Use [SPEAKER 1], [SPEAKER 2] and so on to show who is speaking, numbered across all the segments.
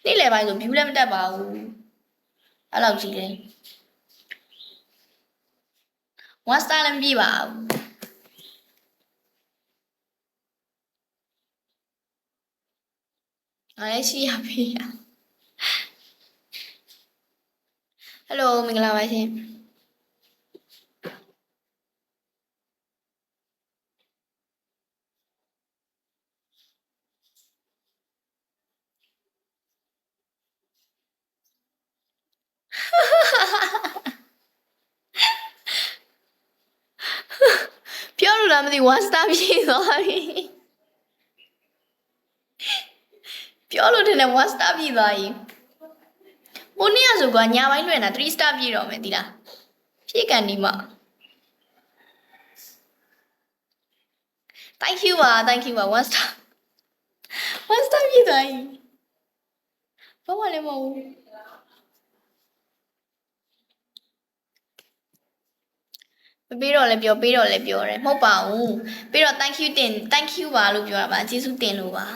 [SPEAKER 1] နေ့လယ်ပိုင်းဆို view လည်းမတက်ပါဘူးအဲ့လောက်ကြီးတယ်1 star လည်းမပြည့်ပါဘူးအဲ့လည်းရှိရပြီဟယ်လိုမင်္ဂလာပါရှင်ပြောလို့လားမသိ1 star ပြည့်သွားပြီပြောလို့တယ်1 star ပြည့်သွားပြီဟိုနေ့ကဆိုကညာပိုင်းလွင်တာ3 star ပြည့်တော့မယ်ဒီလားဖြည့်ကန်ဒီမှာ thank you ပါ1 star ပြည့်သွားပြီဘာမှလည်းမဟုတ်ဘူးပေးတော့လည်းပြောပေးတော့လည်းပြောတယ်မဟုတ်ပါဘူးပြီးတော့ thank you ပါလို့ပြောတာပါကျေးဇူးတင်လို့ပါ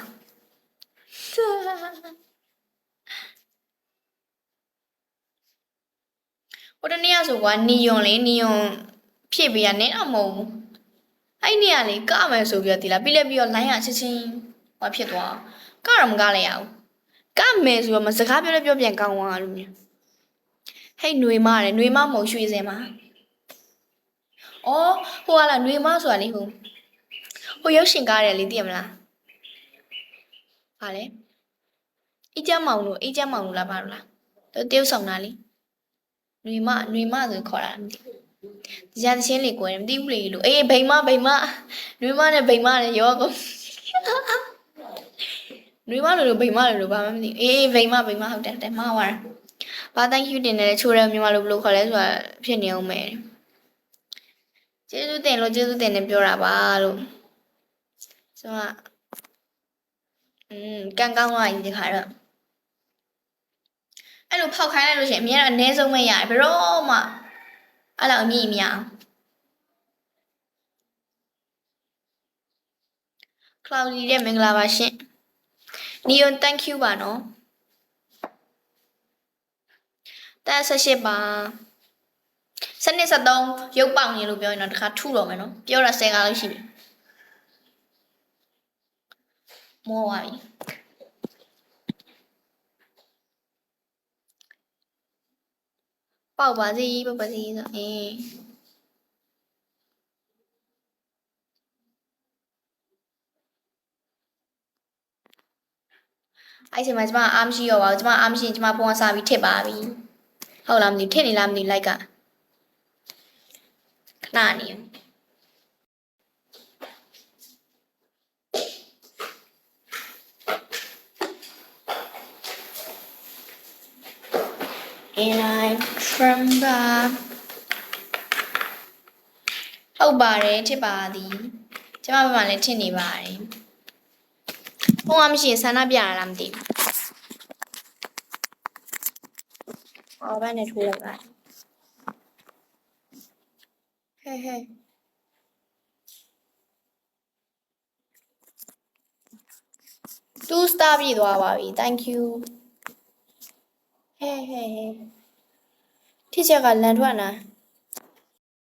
[SPEAKER 1] ဟိုတနေ့ကဆိုကွာနီယွန်ဖြည့်ပေးရနေတော့မဟုတ်ဘူးအဲ့နေ့ကလေကမယ်ဆိုပြီးတော့ဒီလားပြီးတော့ line ကချက်ချင်းဟောဖြစ်သွားကတော့မကလည်းရဘူးကမယ်ဆိုတော့မစကားပြောလည်းပြောပြန်ကောင်းသွားလို့မျိုးဟဲ့ຫນွေမတယ်ຫນွေမမဟုတ်ရွှေစင်မှာအော်ဟိုကလားຫນွေမဆိုတာလေဟိုရုပ်ရှင်ကားတယ်လေသိရမလားဟာလေအေးချမ်းမောင်လို့လားပါလို့လားတရုပ်ဆောင်တာလေຫນွေမဆိုခေါ်တာမသိဒီကြတဲ့ချင်းလေးကိုယ်မသိဘူးလေလို့အေးဗိမ်မຫນွေမနဲ့ဗိမ်မနဲ့ရောကုန်ຫນွေမလို့ဗိမ်မလို့ဘာမှမသိအေးဗိမ်မဟုတ်တယ်မှားသွားတာဘာ thank you တင်တယ်ချိုးတယ်မြန်မာလိုဘယ်လိုခေါ်လဲဆိုတာဖြစ်နေအောင်မယ်ကျေးဇူးတင်နေပြောတာပါလို့ဆိုတော့ကန်ကောင်းသွားပြီဒီခါတော့အဲ့လိုဖောက်ခိုင်းလိုက်လို့ရှိရင်အများတော့အနည်းဆုံးပဲရတယ်ဘယ်တော့မှအဲ့လောက်အမြင့်မရအောင် Cloudy တဲ့မင်္ဂလာပါရှင် Neon thank you ပါနော်18ပါ73ရုပ်ပေါင်နေလို့ပြောရင်တော့တခါထုတော့မယ်နော်ပြောတာ10ခါလို့ရှိပြီမောပါပြီပေါက်ပါစေဆိုအဲ့ဒီမှာကျမအားမရှိတော့ပါဘူးကျမအားမရှိရင်ကျမဖုန်းကစားပြီးထစ်ပါပြီဟုတ်လားမသိထစ်နေလားမသိလိုက်ကခဏနေAnd I tremble ဟုတ်ပါတယ်ထစ်ပါသည်ကျမဘက်မှာလည်းထစ်နေပါတယ်ဖုန်းကမရှိရင်ဆန္ဒပြရလားမသိဘူးအော်ဘယ်နဲ့ထိုးလိုက်ပါဟဲ့2 star ပြည့်သွားပါပြီ thank you ဟဲ့ထိချက်ကလန်ထွက်လာ